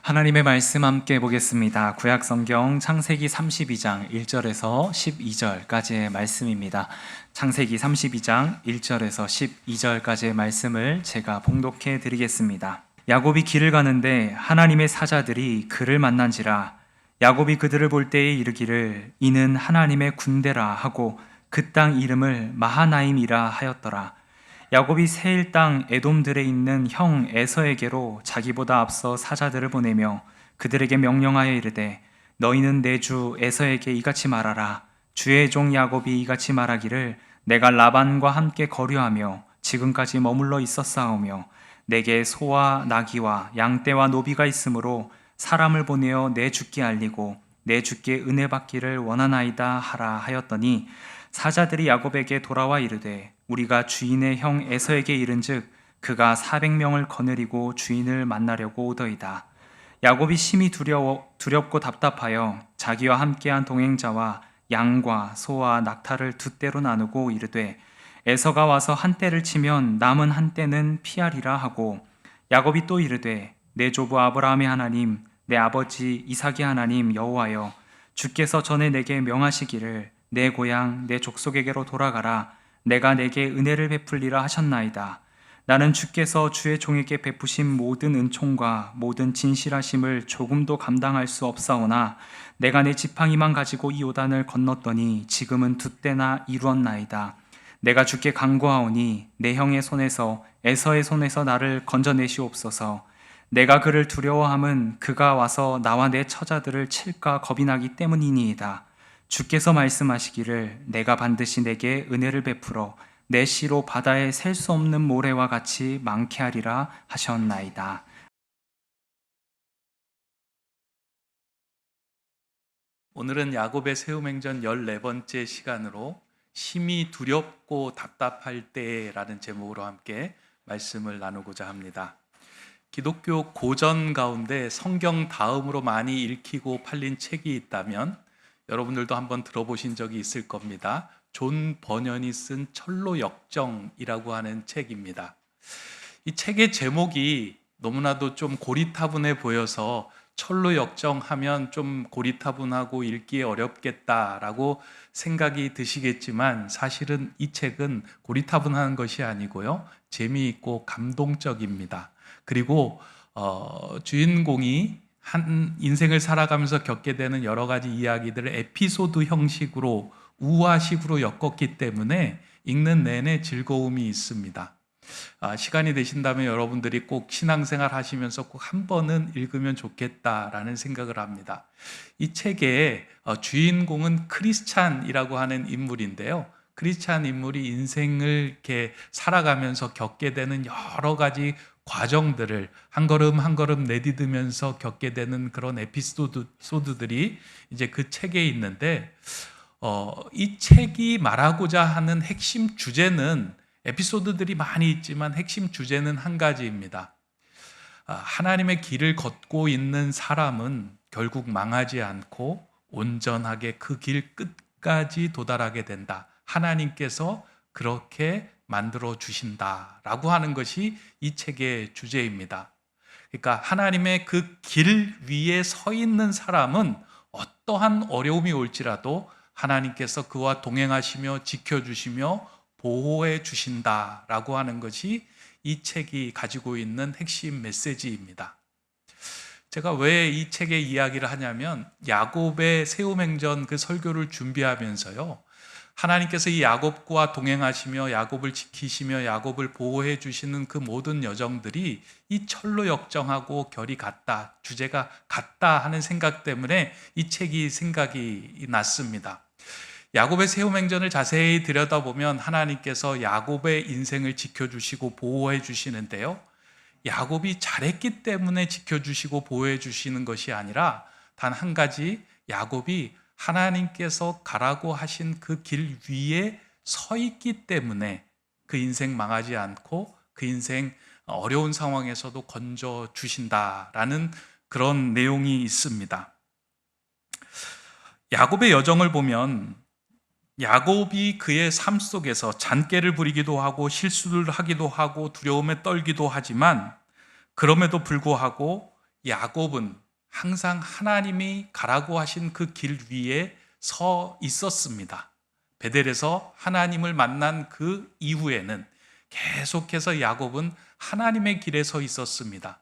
하나님의 말씀 함께 보겠습니다. 구약 성경 창세기 32장 1절에서 12절까지의 말씀입니다. 창세기 32장 1절에서 12절까지의 말씀을 제가 봉독해 드리겠습니다. 야곱이 길을 가는데 하나님의 사자들이 그를 만난지라. 야곱이 그들을 볼 때에 이르기를 이는 하나님의 군대라 하고 그 땅 이름을 마하나임이라 하였더라. 야곱이 세일 땅 에돔들에 있는 형 에서에게로 자기보다 앞서 사자들을 보내며 그들에게 명령하여 이르되 너희는 내 주 에서에게 이같이 말하라. 주의 종 야곱이 이같이 말하기를 내가 라반과 함께 거류하며 지금까지 머물러 있었사오며 내게 소와 나귀와 양떼와 노비가 있으므로 사람을 보내어 내 주께 알리고 내 주께 은혜 받기를 원하나이다 하라 하였더니 사자들이 야곱에게 돌아와 이르되 우리가 주인의 형 에서에게 이른즉 그가 400명을 거느리고 주인을 만나려고 오더이다. 야곱이 심히 두렵고 답답하여 자기와 함께한 동행자와 양과 소와 낙타를 두 떼로 나누고 이르되 에서가 와서 한 떼를 치면 남은 한 떼는 피하리라 하고 야곱이 또 이르되 내 조부 아브라함의 하나님 내 아버지 이삭의 하나님 여호와여 주께서 전에 내게 명하시기를 내 고향 내 족속에게로 돌아가라. 내가 내게 은혜를 베풀리라 하셨나이다. 나는 주께서 주의 종에게 베푸신 모든 은총과 모든 진실하심을 조금도 감당할 수 없사오나 내가 내 지팡이만 가지고 이 요단을 건넜더니 지금은 두 때나 이루었나이다. 내가 주께 간구하오니 내 형의 손에서 에서의 손에서 나를 건져내시옵소서. 내가 그를 두려워함은 그가 와서 나와 내 처자들을 칠까 겁이 나기 때문이니이다. 주께서 말씀하시기를 내가 반드시 내게 은혜를 베풀어 내 씨로 바다에 셀 수 없는 모래와 같이 많게 하리라 하셨나이다. 오늘은 야곱의 세움행전 14번째 시간으로 심히 두렵고 답답할 때라는 제목으로 함께 말씀을 나누고자 합니다. 기독교 고전 가운데 성경 다음으로 많이 읽히고 팔린 책이 있다면 여러분들도 한번 들어보신 적이 있을 겁니다. 존 버년이 쓴 철로 역정이라고 하는 책입니다. 이 책의 제목이 너무나도 좀 고리타분해 보여서 철로 역정하면 좀 고리타분하고 읽기에 어렵겠다라고 생각이 드시겠지만 사실은 이 책은 고리타분한 것이 아니고요. 재미있고 감동적입니다. 그리고 주인공이 한 인생을 살아가면서 겪게 되는 여러 가지 이야기들을 에피소드 형식으로 우화식으로 엮었기 때문에 읽는 내내 즐거움이 있습니다. 시간이 되신다면 여러분들이 꼭 신앙생활 하시면서 꼭 한 번은 읽으면 좋겠다라는 생각을 합니다. 이 책의 주인공은 크리스찬이라고 하는 인물인데요. 크리스찬 인물이 인생을 이렇게 살아가면서 겪게 되는 여러 가지 과정들을 한 걸음 한 걸음 내디디면서 겪게 되는 그런 에피소드들이 이제 그 책에 있는데 이 책이 말하고자 하는 핵심 주제는 에피소드들이 많이 있지만 핵심 주제는 한 가지입니다. 하나님의 길을 걷고 있는 사람은 결국 망하지 않고 온전하게 그 길 끝까지 도달하게 된다. 하나님께서 그렇게 만들어 주신다라고 하는 것이 이 책의 주제입니다. 그러니까 하나님의 그 길 위에 서 있는 사람은 어떠한 어려움이 올지라도 하나님께서 그와 동행하시며 지켜주시며 보호해 주신다라고 하는 것이 이 책이 가지고 있는 핵심 메시지입니다. 제가 왜 이 책의 이야기를 하냐면 야곱의 세움행전 그 설교를 준비하면서요. 하나님께서 이 야곱과 동행하시며 야곱을 지키시며 야곱을 보호해 주시는 그 모든 여정들이 이 철로 역정하고 결이 같다, 주제가 같다 하는 생각 때문에 이 책이 생각이 났습니다. 야곱의 세움행전을 자세히 들여다보면 하나님께서 야곱의 인생을 지켜주시고 보호해 주시는데요. 야곱이 잘했기 때문에 지켜주시고 보호해 주시는 것이 아니라 단 한 가지, 야곱이 하나님께서 가라고 하신 그 길 위에 서 있기 때문에 그 인생 망하지 않고 그 인생 어려운 상황에서도 건져 주신다라는 그런 내용이 있습니다. 야곱의 여정을 보면 야곱이 그의 삶 속에서 잔꾀를 부리기도 하고 실수를 하기도 하고 두려움에 떨기도 하지만 그럼에도 불구하고 야곱은 항상 하나님이 가라고 하신 그 길 위에 서 있었습니다. 베델에서 하나님을 만난 그 이후에는 계속해서 야곱은 하나님의 길에 서 있었습니다.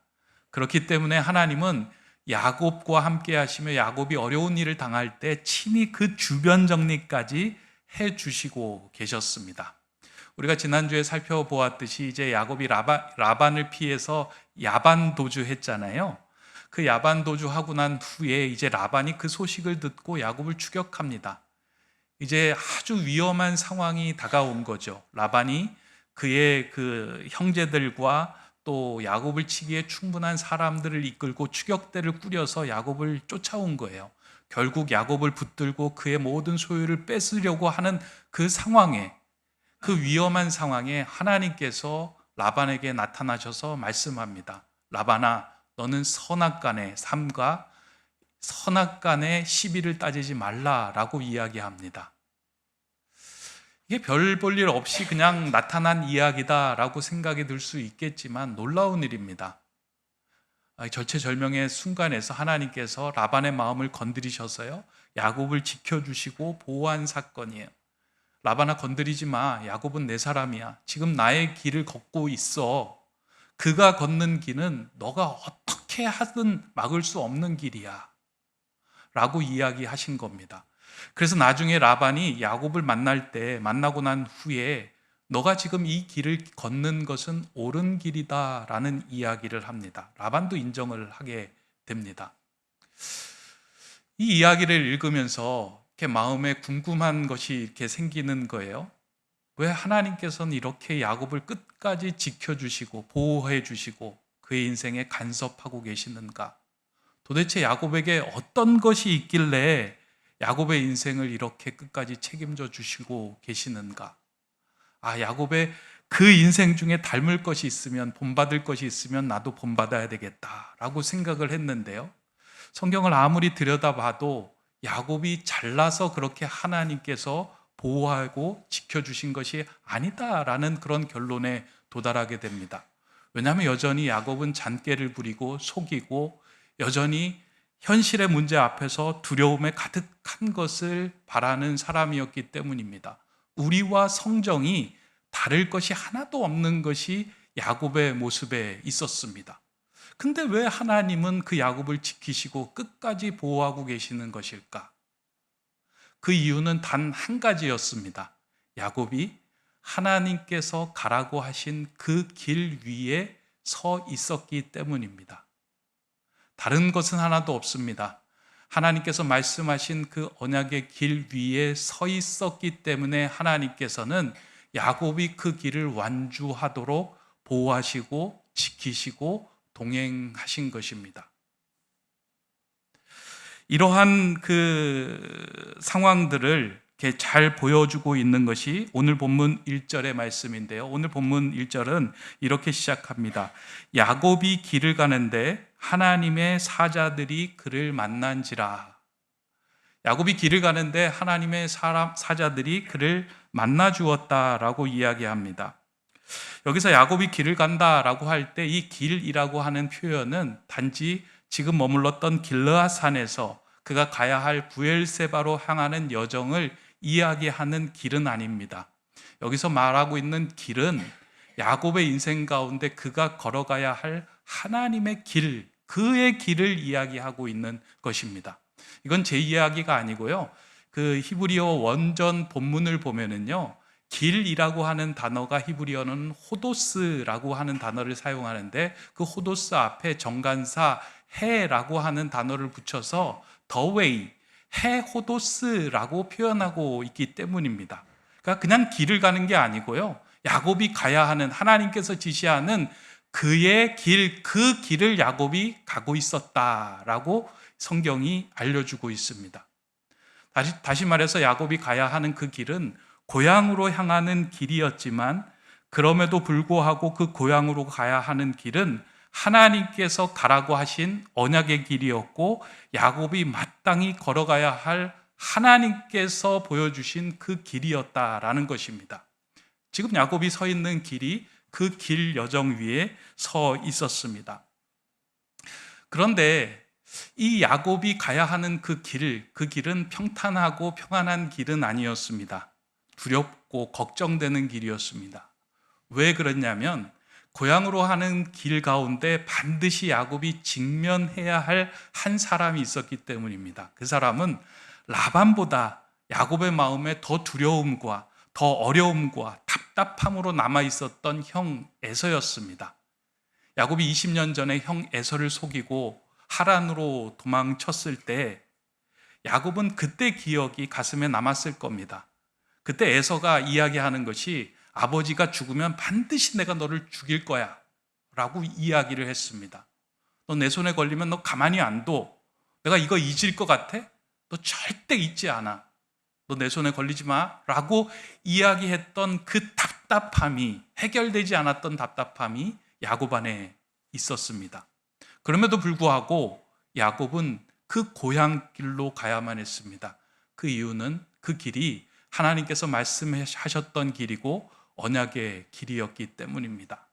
그렇기 때문에 하나님은 야곱과 함께 하시며 야곱이 어려운 일을 당할 때 친히 그 주변 정리까지 해 주시고 계셨습니다. 우리가 지난주에 살펴보았듯이 이제 야곱이 라반을 피해서 야반 도주했잖아요. 그 야반 도주하고 난 후에 이제 라반이 그 소식을 듣고 야곱을 추격합니다. 이제 아주 위험한 상황이 다가온 거죠. 라반이 그의 그 형제들과 또 야곱을 치기에 충분한 사람들을 이끌고 추격대를 꾸려서 야곱을 쫓아온 거예요. 결국 야곱을 붙들고 그의 모든 소유를 뺏으려고 하는 그 상황에, 그 위험한 상황에 하나님께서 라반에게 나타나셔서 말씀합니다. 라반아, 너는 선악간의 삶과 선악간의 시비를 따지지 말라라고 이야기합니다. 이게 별 볼 일 없이 그냥 나타난 이야기다라고 생각이 들 수 있겠지만 놀라운 일입니다. 절체절명의 순간에서 하나님께서 라반의 마음을 건드리셔서요, 야곱을 지켜주시고 보호한 사건이에요. 라반아, 건드리지 마. 야곱은 내 사람이야. 지금 나의 길을 걷고 있어. 그가 걷는 길은 너가 어떻게 하든 막을 수 없는 길이야 라고 이야기하신 겁니다. 그래서 나중에 라반이 야곱을 만나고 난 후에 너가 지금 이 길을 걷는 것은 옳은 길이다 라는 이야기를 합니다. 라반도 인정을 하게 됩니다. 이 이야기를 읽으면서 이렇게 마음에 궁금한 것이 이렇게 생기는 거예요. 왜 하나님께서는 이렇게 야곱을 끝까지 지켜주시고 보호해 주시고 그의 인생에 간섭하고 계시는가? 도대체 야곱에게 어떤 것이 있길래 야곱의 인생을 이렇게 끝까지 책임져 주시고 계시는가? 야곱의 그 인생 중에 닮을 것이 있으면, 본받을 것이 있으면 나도 본받아야 되겠다라고 생각을 했는데요. 성경을 아무리 들여다봐도 야곱이 잘나서 그렇게 하나님께서 보호하고 지켜주신 것이 아니다라는 그런 결론에 도달하게 됩니다. 왜냐하면 여전히 야곱은 잔꾀를 부리고 속이고 여전히 현실의 문제 앞에서 두려움에 가득한 것을 바라는 사람이었기 때문입니다. 우리와 성정이 다를 것이 하나도 없는 것이 야곱의 모습에 있었습니다. 근데 왜 하나님은 그 야곱을 지키시고 끝까지 보호하고 계시는 것일까? 그 이유는 단 한 가지였습니다. 야곱이 하나님께서 가라고 하신 그 길 위에 서 있었기 때문입니다. 다른 것은 하나도 없습니다. 하나님께서 말씀하신 그 언약의 길 위에 서 있었기 때문에 하나님께서는 야곱이 그 길을 완주하도록 보호하시고 지키시고 동행하신 것입니다. 이러한 그 상황들을 이렇게 잘 보여주고 있는 것이 오늘 본문 1절의 말씀인데요. 오늘 본문 1절은 이렇게 시작합니다. 야곱이 길을 가는데 하나님의 사자들이 그를 만난지라. 야곱이 길을 가는데 하나님의 사자들이 그를 만나 주었다라고 이야기합니다. 여기서 야곱이 길을 간다라고 할 때 이 길이라고 하는 표현은 단지 지금 머물렀던 길르앗산에서 그가 가야 할 부엘세바로 향하는 여정을 이야기하는 길은 아닙니다. 여기서 말하고 있는 길은 야곱의 인생 가운데 그가 걸어가야 할 하나님의 길, 그의 길을 이야기하고 있는 것입니다. 이건 제 이야기가 아니고요. 그 히브리어 원전 본문을 보면은요, 길이라고 하는 단어가 히브리어는 호도스라고 하는 단어를 사용하는데 그 호도스 앞에 정관사 해라고 하는 단어를 붙여서 the way, 해 호도스라고 표현하고 있기 때문입니다. 그러니까 그냥 길을 가는 게 아니고요. 야곱이 가야 하는, 하나님께서 지시하는 그의 길, 그 길을 야곱이 가고 있었다라고 성경이 알려주고 있습니다. 다시 말해서 야곱이 가야 하는 그 길은 고향으로 향하는 길이었지만 그럼에도 불구하고 그 고향으로 가야 하는 길은 하나님께서 가라고 하신 언약의 길이었고 야곱이 마땅히 걸어가야 할 하나님께서 보여주신 그 길이었다라는 것입니다. 지금 야곱이 서 있는 길이 그 길 여정 위에 서 있었습니다. 그런데 이 야곱이 가야 하는 그 길은 평탄하고 평안한 길은 아니었습니다. 두렵고 걱정되는 길이었습니다. 왜 그랬냐면 고향으로 하는 길 가운데 반드시 야곱이 직면해야 할 한 사람이 있었기 때문입니다. 그 사람은 라반보다 야곱의 마음에 더 두려움과 더 어려움과 답답함으로 남아 있었던 형 에서였습니다. 야곱이 20년 전에 형 에서를 속이고 하란으로 도망쳤을 때 야곱은 그때 기억이 가슴에 남았을 겁니다. 그때 에서가 이야기하는 것이 아버지가 죽으면 반드시 내가 너를 죽일 거야 라고 이야기를 했습니다. 너 내 손에 걸리면 너 가만히 안 둬. 내가 이거 잊을 것 같아? 너 절대 잊지 않아. 너 내 손에 걸리지 마 라고 이야기했던 그 답답함이, 해결되지 않았던 답답함이 야곱 안에 있었습니다. 그럼에도 불구하고 야곱은 그 고향길로 가야만 했습니다. 그 이유는 그 길이 하나님께서 말씀하셨던 길이고 언약의 길이었기 때문입니다.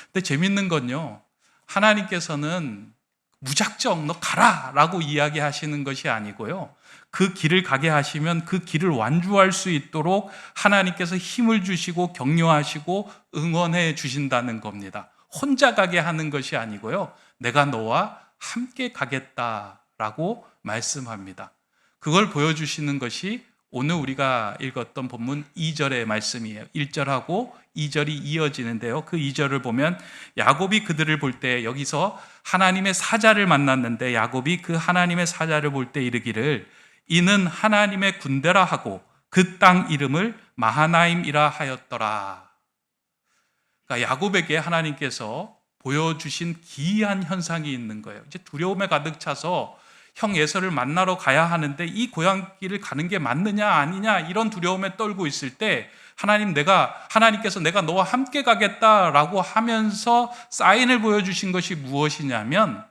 근데 재밌는 건요, 하나님께서는 무작정 너 가라 라고 이야기하시는 것이 아니고요, 그 길을 가게 하시면 그 길을 완주할 수 있도록 하나님께서 힘을 주시고 격려하시고 응원해 주신다는 겁니다. 혼자 가게 하는 것이 아니고요, 내가 너와 함께 가겠다라고 말씀합니다. 그걸 보여주시는 것이 오늘 우리가 읽었던 본문 2절의 말씀이에요. 1절하고 2절이 이어지는데요, 그 2절을 보면 야곱이 그들을 볼 때, 여기서 하나님의 사자를 만났는데 야곱이 그 하나님의 사자를 볼 때 이르기를 이는 하나님의 군대라 하고 그 땅 이름을 마하나임이라 하였더라. 그러니까 야곱에게 하나님께서 보여주신 기이한 현상이 있는 거예요. 이제 두려움에 가득 차서 형 에서를 만나러 가야 하는데 이 고향길을 가는 게 맞느냐 아니냐 이런 두려움에 떨고 있을 때 하나님께서 내가 너와 함께 가겠다라고 하면서 사인을 보여주신 것이 무엇이냐면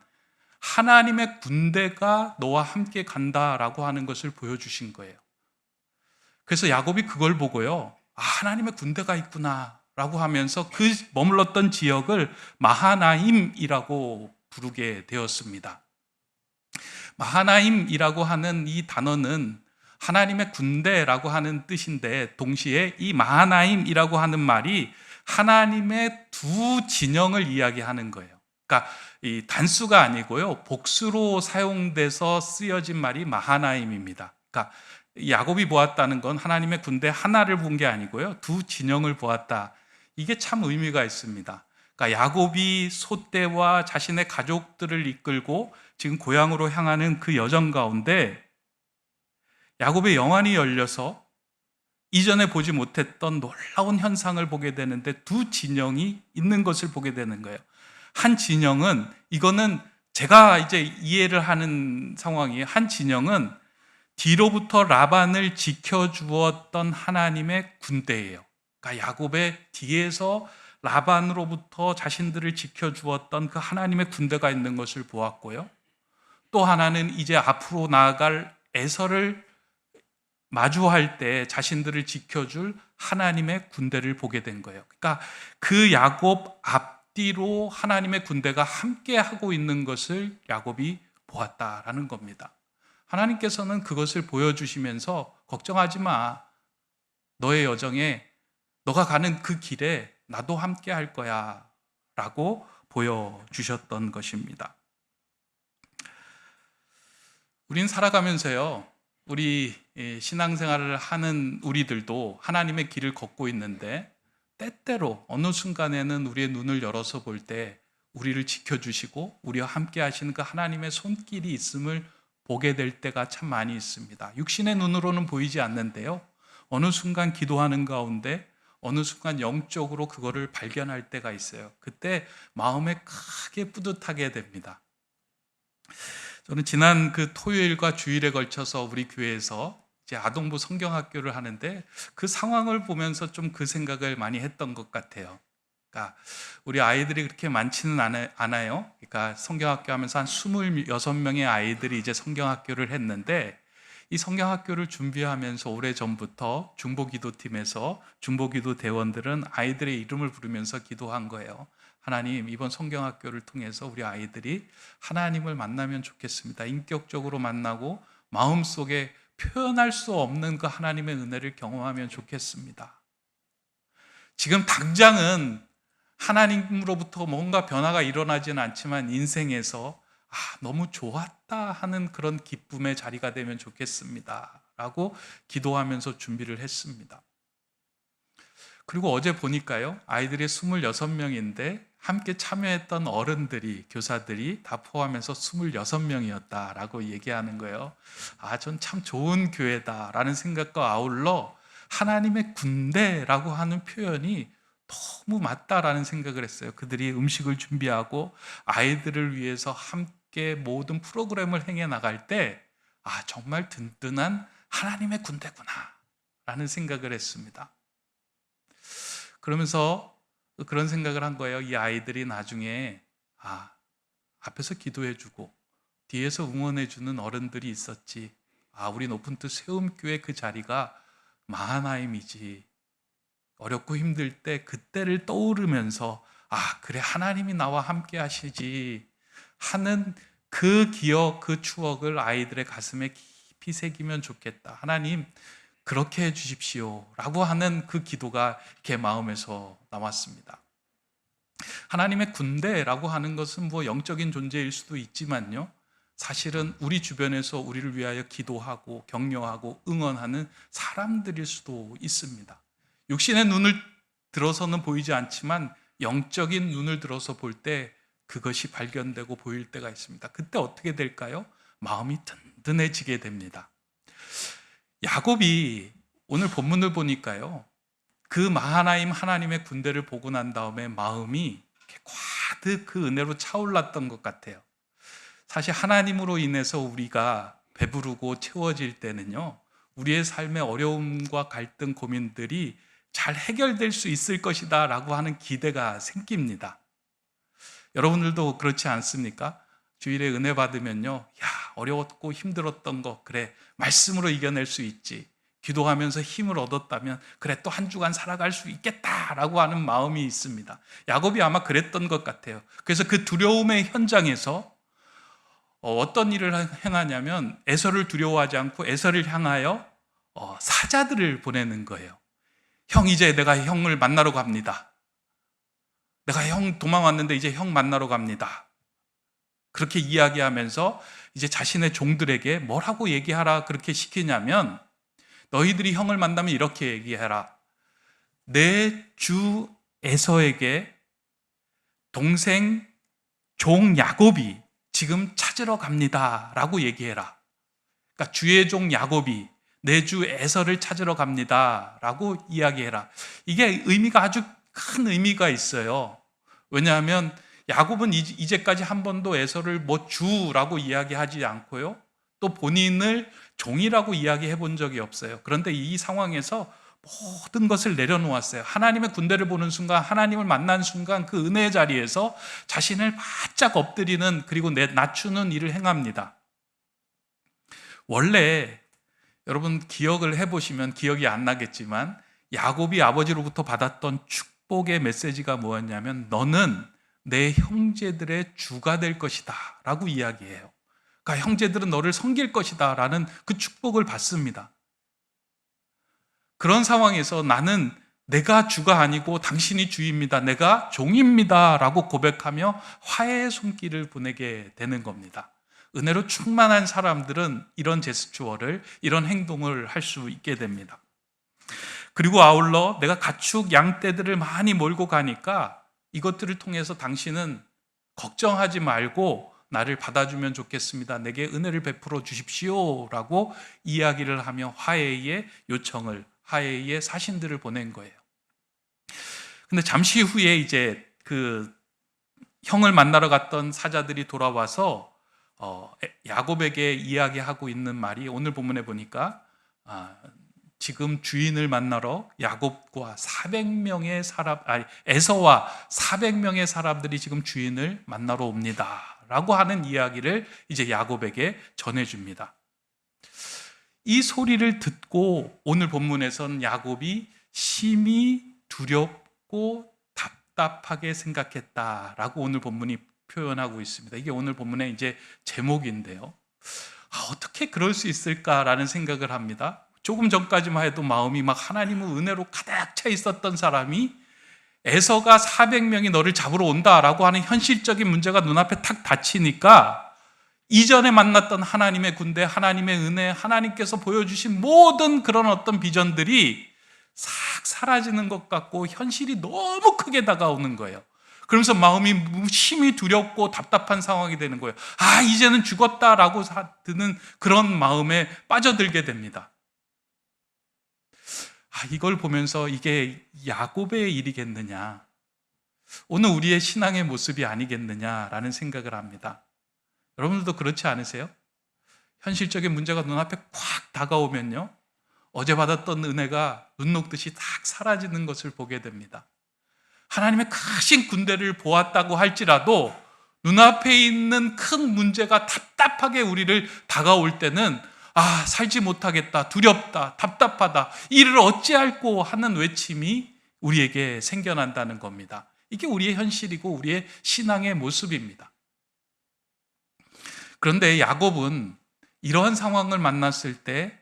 하나님의 군대가 너와 함께 간다라고 하는 것을 보여주신 거예요. 그래서 야곱이 그걸 보고요, 하나님의 군대가 있구나 라고 하면서 그 머물렀던 지역을 마하나임이라고 부르게 되었습니다. 마하나임이라고 하는 이 단어는 하나님의 군대라고 하는 뜻인데, 동시에 이 마하나임이라고 하는 말이 하나님의 두 진영을 이야기하는 거예요. 그러니까 이 단수가 아니고요, 복수로 사용돼서 쓰여진 말이 마하나임입니다. 그러니까 야곱이 보았다는 건 하나님의 군대 하나를 본 게 아니고요, 두 진영을 보았다. 이게 참 의미가 있습니다. 그러니까 야곱이 소떼와 자신의 가족들을 이끌고 지금 고향으로 향하는 그 여정 가운데 야곱의 영안이 열려서 이전에 보지 못했던 놀라운 현상을 보게 되는데 두 진영이 있는 것을 보게 되는 거예요. 한 진영은, 이거는 제가 이제 이해를 하는 상황이에요. 한 진영은 뒤로부터 라반을 지켜주었던 하나님의 군대예요. 그러니까 야곱의 뒤에서 라반으로부터 자신들을 지켜주었던 그 하나님의 군대가 있는 것을 보았고요. 또 하나는 이제 앞으로 나아갈 에서를 마주할 때 자신들을 지켜줄 하나님의 군대를 보게 된 거예요. 그러니까 그 야곱 앞뒤로 하나님의 군대가 함께 하고 있는 것을 야곱이 보았다라는 겁니다. 하나님께서는 그것을 보여주시면서 걱정하지 마. 너의 여정에, 너가 가는 그 길에 나도 함께 할 거야 라고 보여주셨던 것입니다. 우린 살아가면서요, 우리 신앙생활을 하는 우리들도 하나님의 길을 걷고 있는데 때때로 어느 순간에는 우리의 눈을 열어서 볼 때 우리를 지켜주시고 우리와 함께 하시는 그 하나님의 손길이 있음을 보게 될 때가 참 많이 있습니다. 육신의 눈으로는 보이지 않는데요, 어느 순간 기도하는 가운데 어느 순간 영적으로 그거를 발견할 때가 있어요. 그때 마음에 크게 뿌듯하게 됩니다. 저는 지난 그 토요일과 주일에 걸쳐서 우리 교회에서 이제 아동부 성경학교를 하는데 그 상황을 보면서 좀 그 생각을 많이 했던 것 같아요. 그러니까 우리 아이들이 그렇게 많지는 않아요. 그러니까 성경학교 하면서 한 26명의 아이들이 이제 성경학교를 했는데, 이 성경학교를 준비하면서 오래전부터 중보기도팀에서 중보기도 대원들은 아이들의 이름을 부르면서 기도한 거예요. 하나님, 이번 성경학교를 통해서 우리 아이들이 하나님을 만나면 좋겠습니다. 인격적으로 만나고 마음속에 표현할 수 없는 그 하나님의 은혜를 경험하면 좋겠습니다. 지금 당장은 하나님으로부터 뭔가 변화가 일어나지는 않지만 인생에서 너무 좋았다 하는 그런 기쁨의 자리가 되면 좋겠습니다 라고 기도하면서 준비를 했습니다. 그리고 어제 보니까요, 아이들이 26명인데 함께 참여했던 어른들이, 교사들이 다 포함해서 26명이었다라고 얘기하는 거예요. 전 참 좋은 교회다라는 생각과 아울러 하나님의 군대라고 하는 표현이 너무 맞다라는 생각을 했어요. 그들이 음식을 준비하고 아이들을 위해서 함께 모든 프로그램을 행해 나갈 때 정말 든든한 하나님의 군대구나 라는 생각을 했습니다. 그러면서 그런 생각을 한 거예요. 이 아이들이 나중에 앞에서 기도해주고 뒤에서 응원해주는 어른들이 있었지. 우리 높은 뜻 세움교회 그 자리가 마하나임이지. 어렵고 힘들 때 그때를 떠오르면서 그래, 하나님이 나와 함께 하시지 하는 그 기억, 그 추억을 아이들의 가슴에 깊이 새기면 좋겠다. 하나님, 그렇게 해주십시오 라고 하는 그 기도가 제 마음에서 나왔습니다. 하나님의 군대라고 하는 것은 영적인 존재일 수도 있지만요, 사실은 우리 주변에서 우리를 위하여 기도하고 격려하고 응원하는 사람들일 수도 있습니다. 육신의 눈을 들어서는 보이지 않지만 영적인 눈을 들어서 볼 때 그것이 발견되고 보일 때가 있습니다. 그때 어떻게 될까요? 마음이 든든해지게 됩니다. 야곱이 오늘 본문을 보니까요, 그 마하나임 하나님의 군대를 보고 난 다음에 마음이 가득 그 은혜로 차올랐던 것 같아요. 사실 하나님으로 인해서 우리가 배부르고 채워질 때는요, 우리의 삶의 어려움과 갈등, 고민들이 잘 해결될 수 있을 것이다 라고 하는 기대가 생깁니다. 여러분들도 그렇지 않습니까? 주일에 은혜 받으면요, 어려웠고 힘들었던 거 그래, 말씀으로 이겨낼 수 있지. 기도하면서 힘을 얻었다면 그래, 또 한 주간 살아갈 수 있겠다라고 하는 마음이 있습니다. 야곱이 아마 그랬던 것 같아요. 그래서 그 두려움의 현장에서 어떤 일을 행하냐면 에서를 두려워하지 않고 에서를 향하여 사자들을 보내는 거예요. 형, 이제 내가 형을 만나러 갑니다. 내가 형 도망왔는데 이제 형 만나러 갑니다. 그렇게 이야기하면서 이제 자신의 종들에게 뭐라고 얘기하라 그렇게 시키냐면, 너희들이 형을 만나면 이렇게 얘기해라. 내 주 에서에게 동생 종 야곱이 지금 찾으러 갑니다 라고 얘기해라. 그러니까 주의 종 야곱이 내 주 에서를 찾으러 갑니다 라고 이야기해라. 이게 의미가 아주 큰 의미가 있어요. 왜냐하면 야곱은 이제까지 한 번도 에서를 주라고 이야기하지 않고요, 또 본인을 종이라고 이야기해 본 적이 없어요. 그런데 이 상황에서 모든 것을 내려놓았어요. 하나님의 군대를 보는 순간, 하나님을 만난 순간 그 은혜의 자리에서 자신을 바짝 엎드리는, 그리고 낮추는 일을 행합니다. 원래 여러분 기억을 해보시면 기억이 안 나겠지만, 야곱이 아버지로부터 받았던 축복의 메시지가 뭐였냐면, 너는 내 형제들의 주가 될 것이다 라고 이야기해요. 그러니까 형제들은 너를 섬길 것이다 라는 그 축복을 받습니다. 그런 상황에서 나는 내가 주가 아니고 당신이 주입니다, 내가 종입니다 라고 고백하며 화해의 손길을 보내게 되는 겁니다. 은혜로 충만한 사람들은 이런 제스처를, 이런 행동을 할 수 있게 됩니다. 그리고 아울러 내가 가축, 양떼들을 많이 몰고 가니까 이것들을 통해서 당신은 걱정하지 말고 나를 받아주면 좋겠습니다. 내게 은혜를 베풀어 주십시오 라고 이야기를 하며 화해의 요청을, 화해의 사신들을 보낸 거예요. 근데 잠시 후에 이제 그 형을 만나러 갔던 사자들이 돌아와서 야곱에게 이야기하고 있는 말이, 오늘 본문에 보니까 지금 주인을 만나러 야곱과 400명의 에서와 400명의 사람들이 지금 주인을 만나러 옵니다 라고 하는 이야기를 이제 야곱에게 전해줍니다. 이 소리를 듣고 오늘 본문에선 야곱이 심히 두렵고 답답하게 생각했다라고 오늘 본문이 표현하고 있습니다. 이게 오늘 본문의 이제 제목인데요. 어떻게 그럴 수 있을까라는 생각을 합니다. 조금 전까지만 해도 마음이 막 하나님의 은혜로 가득 차 있었던 사람이 에서가 400명이 너를 잡으러 온다라고 하는 현실적인 문제가 눈앞에 탁 닥치니까 이전에 만났던 하나님의 군대, 하나님의 은혜, 하나님께서 보여주신 모든 그런 어떤 비전들이 싹 사라지는 것 같고 현실이 너무 크게 다가오는 거예요. 그러면서 마음이 심히 두렵고 답답한 상황이 되는 거예요. 이제는 죽었다라고 드는 그런 마음에 빠져들게 됩니다. 이걸 보면서 이게 야곱의 일이겠느냐, 오늘 우리의 신앙의 모습이 아니겠느냐라는 생각을 합니다. 여러분들도 그렇지 않으세요? 현실적인 문제가 눈앞에 콱 다가오면요, 어제 받았던 은혜가 눈 녹듯이 딱 사라지는 것을 보게 됩니다. 하나님의 크신 군대를 보았다고 할지라도 눈앞에 있는 큰 문제가 답답하게 우리를 다가올 때는 살지 못하겠다, 두렵다, 답답하다, 이를 어찌할꼬 하는 외침이 우리에게 생겨난다는 겁니다. 이게 우리의 현실이고 우리의 신앙의 모습입니다. 그런데 야곱은 이러한 상황을 만났을 때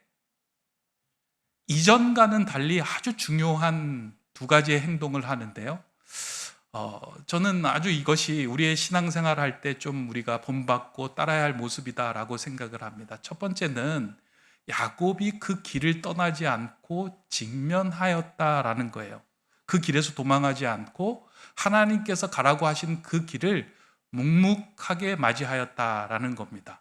이전과는 달리 아주 중요한 두 가지의 행동을 하는데요. 저는 아주 이것이 우리의 신앙생활 할 때 좀 우리가 본받고 따라야 할 모습이다라고 생각을 합니다. 첫 번째는 야곱이 그 길을 떠나지 않고 직면하였다라는 거예요. 그 길에서 도망하지 않고 하나님께서 가라고 하신 그 길을 묵묵하게 맞이하였다라는 겁니다.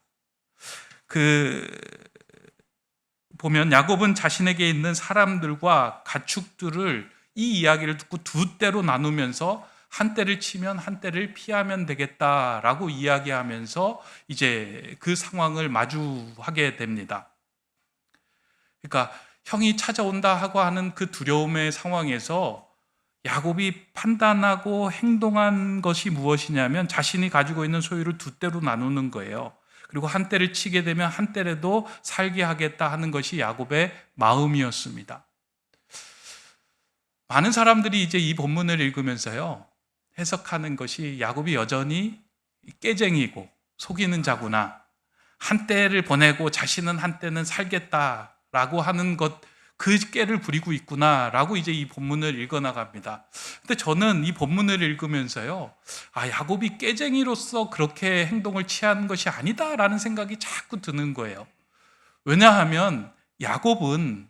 보면 야곱은 자신에게 있는 사람들과 가축들을 이 이야기를 듣고 두 때로 나누면서 한 때를 치면 한 때를 피하면 되겠다라고 이야기하면서 이제 그 상황을 마주하게 됩니다. 그러니까 형이 찾아온다 하고 하는 그 두려움의 상황에서 야곱이 판단하고 행동한 것이 무엇이냐면 자신이 가지고 있는 소유를 두 때로 나누는 거예요. 그리고 한 때를 치게 되면 한 때라도 살게 하겠다 하는 것이 야곱의 마음이었습니다. 많은 사람들이 이제 이 본문을 읽으면서요, 해석하는 것이 야곱이 여전히 깨쟁이고 속이는 자구나, 한때를 보내고 자신은 한때는 살겠다라고 하는 것, 그 깨를 부리고 있구나라고 이제 이 본문을 읽어나갑니다. 근데 저는 이 본문을 읽으면서요, 야곱이 깨쟁이로서 그렇게 행동을 취한 것이 아니다라는 생각이 자꾸 드는 거예요. 왜냐하면 야곱은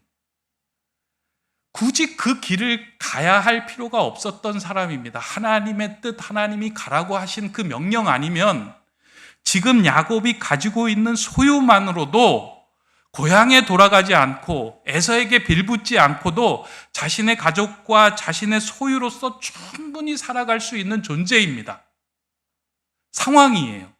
굳이 그 길을 가야 할 필요가 없었던 사람입니다. 하나님의 뜻, 하나님이 가라고 하신 그 명령 아니면 지금 야곱이 가지고 있는 소유만으로도 고향에 돌아가지 않고 에서에게 빌붙지 않고도 자신의 가족과 자신의 소유로서 충분히 살아갈 수 있는 존재입니다. 상황이에요.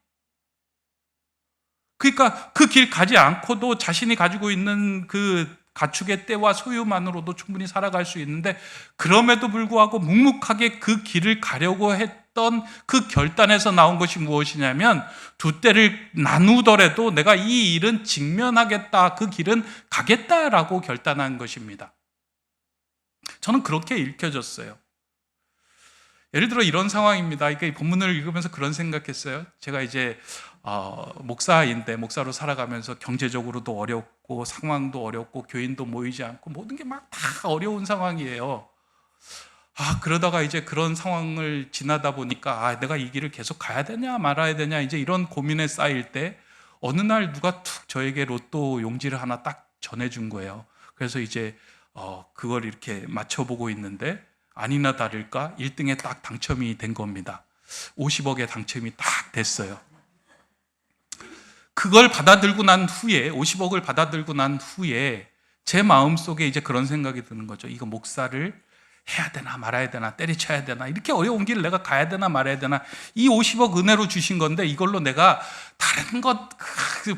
그러니까 그 길 가지 않고도 자신이 가지고 있는 그 가축의 떼와 소유만으로도 충분히 살아갈 수 있는데, 그럼에도 불구하고 묵묵하게 그 길을 가려고 했던 그 결단에서 나온 것이 무엇이냐면, 두 때를 나누더라도 내가 이 일은 직면하겠다, 그 길은 가겠다라고 결단한 것입니다. 저는 그렇게 읽혀졌어요. 예를 들어 이런 상황입니다. 이 본문을 읽으면서 그런 생각했어요. 제가 이제 목사인데 목사로 살아가면서 경제적으로도 어렵고 상황도 어렵고 교인도 모이지 않고 모든 게 막 다 어려운 상황이에요. 그러다가 이제 그런 상황을 지나다 보니까 내가 이 길을 계속 가야 되냐 말아야 되냐, 이제 이런 고민에 쌓일 때 어느 날 누가 툭 저에게 로또 용지를 하나 딱 전해준 거예요. 그래서 이제 그걸 이렇게 맞춰보고 있는데 아니나 다를까 1등에 딱 당첨이 된 겁니다. 50억에 당첨이 딱 됐어요. 그걸 받아들고 난 후에, 50억을 받아들고 난 후에 제 마음속에 이제 그런 생각이 드는 거죠. 이거 목사를 해야 되나 말아야 되나, 때려쳐야 되나, 이렇게 어려운 길을 내가 가야 되나 말아야 되나, 이 50억 은혜로 주신 건데 이걸로 내가 다른 것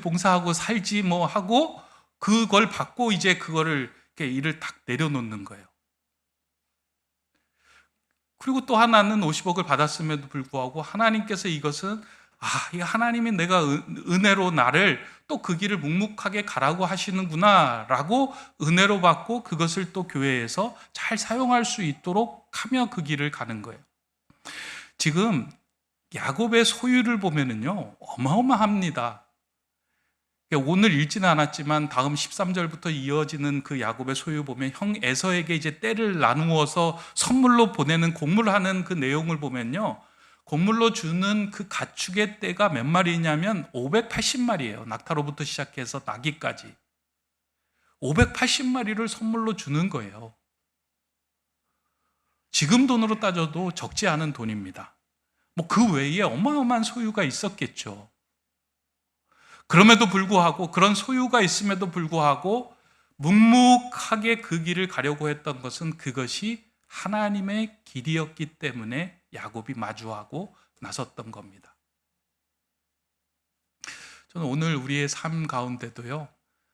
봉사하고 살지 뭐 하고 그걸 받고 이제 그거를 이렇게 일을 딱 내려놓는 거예요. 그리고 또 하나는 50억을 받았음에도 불구하고 하나님께서 이것은 이 하나님이 내가 은혜로 나를 또 그 길을 묵묵하게 가라고 하시는구나 라고 은혜로 받고 그것을 또 교회에서 잘 사용할 수 있도록 하며 그 길을 가는 거예요. 지금 야곱의 소유를 보면은요, 어마어마합니다. 오늘 읽지는 않았지만 다음 13절부터 이어지는 그 야곱의 소유 보면 형 에서에게 이제 떼를 나누어서 선물로 보내는 곡물하는 그 내용을 보면요, 곡물로 주는 그 가축의 떼가 몇 마리냐면 580마리예요. 낙타로부터 시작해서 나귀까지 580마리를 선물로 주는 거예요. 지금 돈으로 따져도 적지 않은 돈입니다. 뭐 그 외에 어마어마한 소유가 있었겠죠. 그럼에도 불구하고, 그런 소유가 있음에도 불구하고 묵묵하게 그 길을 가려고 했던 것은 그것이 하나님의 길이었기 때문에 야곱이 마주하고 나섰던 겁니다. 저는 오늘 우리의 삶 가운데도요,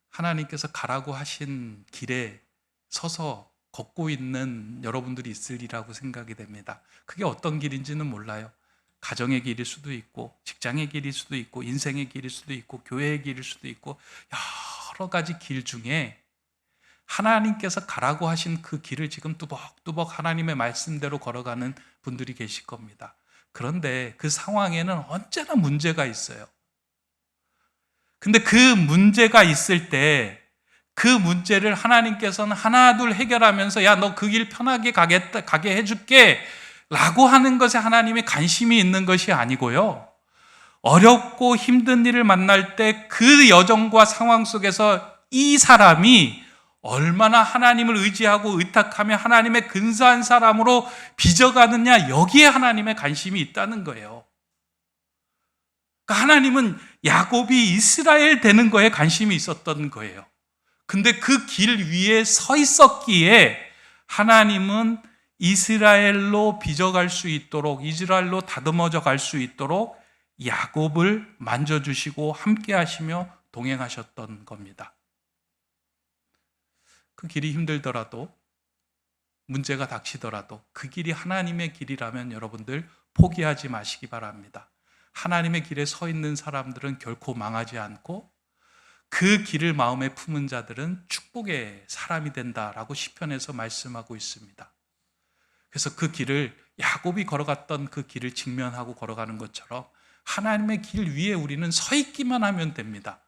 하나님께서 가라고 하신 길에 서서 걷고 있는 여러분들이 있으리라고 생각이 됩니다. 그게 어떤 길인지는 몰라요. 가정의 길일 수도 있고, 직장의 길일 수도 있고, 인생의 길일 수도 있고, 교회의 길일 수도 있고, 여러 가지 길 중에 하나님께서 가라고 하신 그 길을 지금 뚜벅뚜벅 하나님의 말씀대로 걸어가는 분들이 계실 겁니다. 그런데 그 상황에는 언제나 문제가 있어요. 근데 그 문제가 있을 때 그 문제를 하나님께서는 하나 둘 해결하면서 야, 너 그 길 편하게 가게 해줄게 라고 하는 것에 하나님의 관심이 있는 것이 아니고요, 어렵고 힘든 일을 만날 때 그 여정과 상황 속에서 이 사람이 얼마나 하나님을 의지하고 의탁하며 하나님의 근사한 사람으로 빚어가느냐, 여기에 하나님의 관심이 있다는 거예요. 그러니까 하나님은 야곱이 이스라엘 되는 거에 관심이 있었던 거예요. 근데 그 길 위에 서 있었기에 하나님은 이스라엘로 빚어갈 수 있도록, 이스라엘로 다듬어져 갈 수 있도록 야곱을 만져주시고 함께 하시며 동행하셨던 겁니다. 그 길이 힘들더라도, 문제가 닥치더라도 그 길이 하나님의 길이라면 여러분들 포기하지 마시기 바랍니다. 하나님의 길에 서 있는 사람들은 결코 망하지 않고 그 길을 마음에 품은 자들은 축복의 사람이 된다라고 시편에서 말씀하고 있습니다. 그래서 그 길을, 야곱이 걸어갔던 그 길을 직면하고 걸어가는 것처럼 하나님의 길 위에 우리는 서 있기만 하면 됩니다.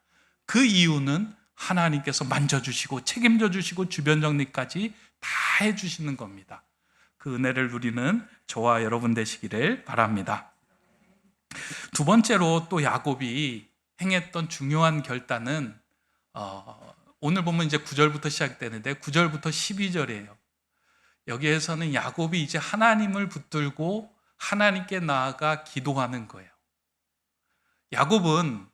그 이유는 하나님께서 만져주시고 책임져 주시고 주변 정리까지 다 해주시는 겁니다. 그 은혜를 누리는 저와 여러분 되시기를 바랍니다. 두 번째로 또 야곱이 행했던 중요한 결단은 오늘 보면 이제 9절부터 시작되는데 9절부터 12절이에요. 여기에서는 야곱이 이제 하나님을 붙들고 하나님께 나아가 기도하는 거예요. 야곱은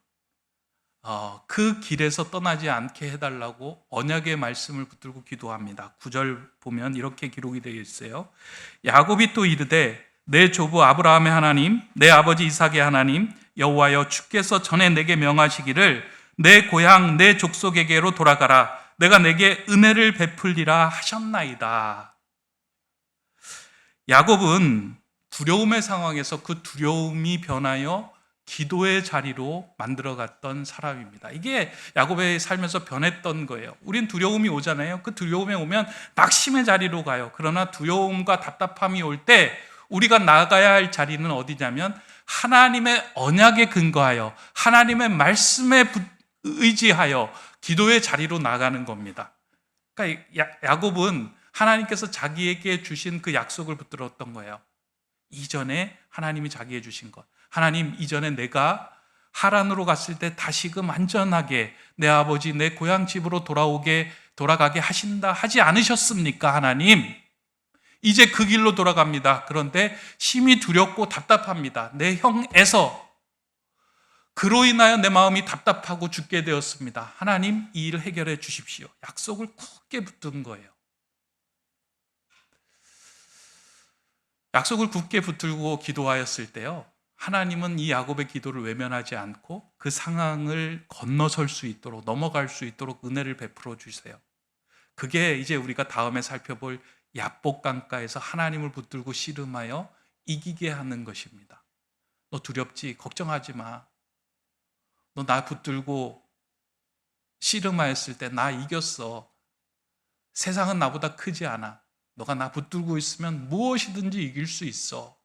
그 길에서 떠나지 않게 해달라고 언약의 말씀을 붙들고 기도합니다. 9절 보면 이렇게 기록이 되어 있어요. 야곱이 또 이르되 내 조부 아브라함의 하나님, 내 아버지 이삭의 하나님 여호와여, 주께서 전에 내게 명하시기를 내 고향 내 족속에게로 돌아가라, 내가 내게 은혜를 베풀리라 하셨나이다. 야곱은 두려움의 상황에서 그 두려움이 변하여 기도의 자리로 만들어갔던 사람입니다. 이게 야곱의 삶에서 변했던 거예요. 우린 두려움이 오잖아요. 그 두려움이 오면 낙심의 자리로 가요. 그러나 두려움과 답답함이 올 때 우리가 나가야 할 자리는 어디냐면 하나님의 언약에 근거하여 하나님의 말씀에 의지하여 기도의 자리로 나가는 겁니다. 그러니까 야곱은 하나님께서 자기에게 주신 그 약속을 붙들었던 거예요. 이전에 하나님이 자기에게 주신 것, 하나님, 이전에 내가 하란으로 갔을 때 다시금 안전하게 내 아버지 내 고향 집으로 돌아가게 하신다 하지 않으셨습니까? 하나님, 이제 그 길로 돌아갑니다. 그런데 심히 두렵고 답답합니다. 내 형 에서, 그로 인하여 내 마음이 답답하고 죽게 되었습니다. 하나님, 이 일을 해결해 주십시오. 약속을 굳게 붙든 거예요. 약속을 굳게 붙들고 기도하였을 때요, 하나님은 이 야곱의 기도를 외면하지 않고 그 상황을 건너설 수 있도록, 넘어갈 수 있도록 은혜를 베풀어 주세요. 그게 이제 우리가 다음에 살펴볼 야복 강가에서 하나님을 붙들고 씨름하여 이기게 하는 것입니다. 너 두렵지? 걱정하지 마. 너 나 붙들고 씨름하였을 때 나 이겼어. 세상은 나보다 크지 않아. 너가 나 붙들고 있으면 무엇이든지 이길 수 있어.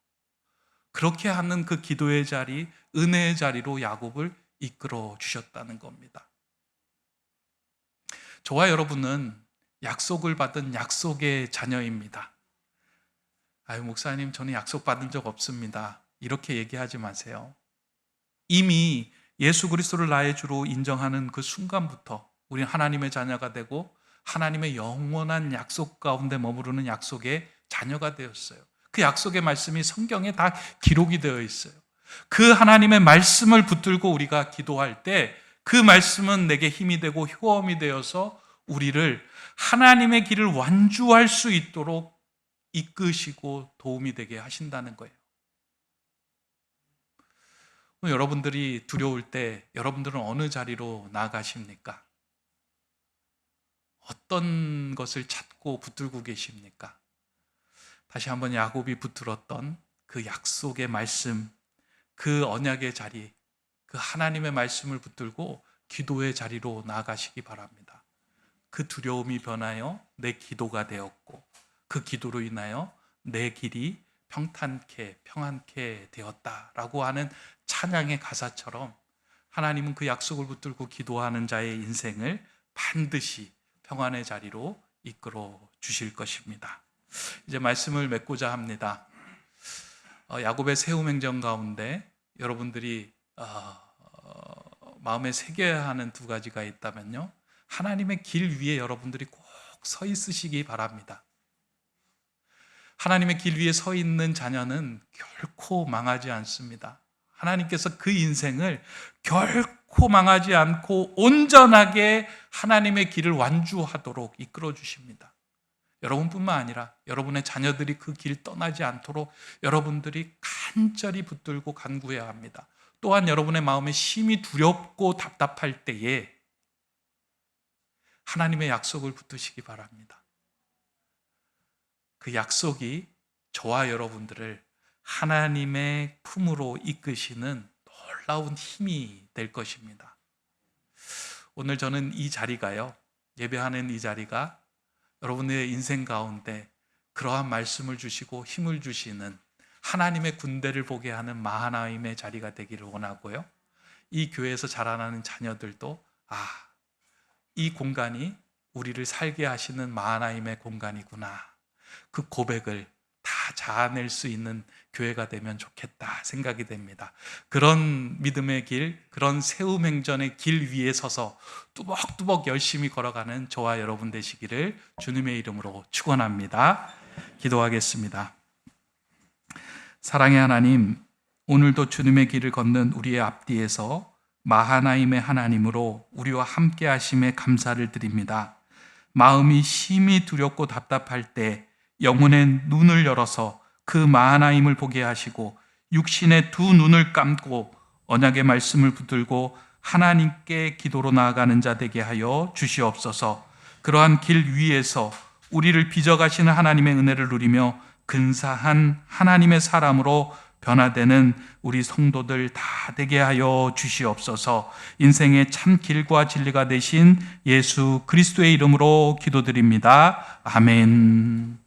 그렇게 하는 그 기도의 자리, 은혜의 자리로 야곱을 이끌어 주셨다는 겁니다. 저와 여러분은 약속을 받은 약속의 자녀입니다. 아유, 목사님, 저는 약속 받은 적 없습니다. 이렇게 얘기하지 마세요. 이미 예수 그리스도를 나의 주로 인정하는 그 순간부터 우리는 하나님의 자녀가 되고 하나님의 영원한 약속 가운데 머무르는 약속의 자녀가 되었어요. 그 약속의 말씀이 성경에 다 기록이 되어 있어요. 그 하나님의 말씀을 붙들고 우리가 기도할 때 그 말씀은 내게 힘이 되고 효험이 되어서 우리를 하나님의 길을 완주할 수 있도록 이끄시고 도움이 되게 하신다는 거예요. 여러분들이 두려울 때 여러분들은 어느 자리로 나아가십니까? 어떤 것을 찾고 붙들고 계십니까? 다시 한번 야곱이 붙들었던 그 약속의 말씀, 그 언약의 자리, 그 하나님의 말씀을 붙들고 기도의 자리로 나아가시기 바랍니다. 그 두려움이 변하여 내 기도가 되었고 그 기도로 인하여 내 길이 평안케 되었다라고 하는 찬양의 가사처럼 하나님은 그 약속을 붙들고 기도하는 자의 인생을 반드시 평안의 자리로 이끌어 주실 것입니다. 이제 말씀을 맺고자 합니다. 야곱의 세움행전 가운데 여러분들이 마음에 새겨야 하는 두 가지가 있다면요, 하나님의 길 위에 여러분들이 꼭 서 있으시기 바랍니다. 하나님의 길 위에 서 있는 자녀는 결코 망하지 않습니다. 하나님께서 그 인생을 결코 망하지 않고 온전하게 하나님의 길을 완주하도록 이끌어 주십니다. 여러분뿐만 아니라 여러분의 자녀들이 그 길 떠나지 않도록 여러분들이 간절히 붙들고 간구해야 합니다. 또한 여러분의 마음에 심히 두렵고 답답할 때에 하나님의 약속을 붙드시기 바랍니다. 그 약속이 저와 여러분들을 하나님의 품으로 이끄시는 놀라운 힘이 될 것입니다. 오늘 저는 이 자리가요, 예배하는 이 자리가 여러분의 인생 가운데 그러한 말씀을 주시고 힘을 주시는 하나님의 군대를 보게 하는 마하나임의 자리가 되기를 원하고요, 이 교회에서 자라나는 자녀들도 이 공간이 우리를 살게 하시는 마하나임의 공간이구나, 그 고백을 다 자아낼 수 있는 교회가 되면 좋겠다 생각이 됩니다. 그런 믿음의 길, 그런 세움행전의 길 위에 서서 뚜벅뚜벅 열심히 걸어가는 저와 여러분 되시기를 주님의 이름으로 축원합니다. 기도하겠습니다. 사랑의 하나님, 오늘도 주님의 길을 걷는 우리의 앞뒤에서 마하나임의 하나님으로 우리와 함께 하심에 감사를 드립니다. 마음이 심히 두렵고 답답할 때 영혼의 눈을 열어서 그 마하나임을 보게 하시고 육신의 두 눈을 감고 언약의 말씀을 붙들고 하나님께 기도로 나아가는 자 되게 하여 주시옵소서. 그러한 길 위에서 우리를 빚어가시는 하나님의 은혜를 누리며 근사한 하나님의 사람으로 변화되는 우리 성도들 다 되게 하여 주시옵소서. 인생의 참 길과 진리가 되신 예수 그리스도의 이름으로 기도드립니다. 아멘.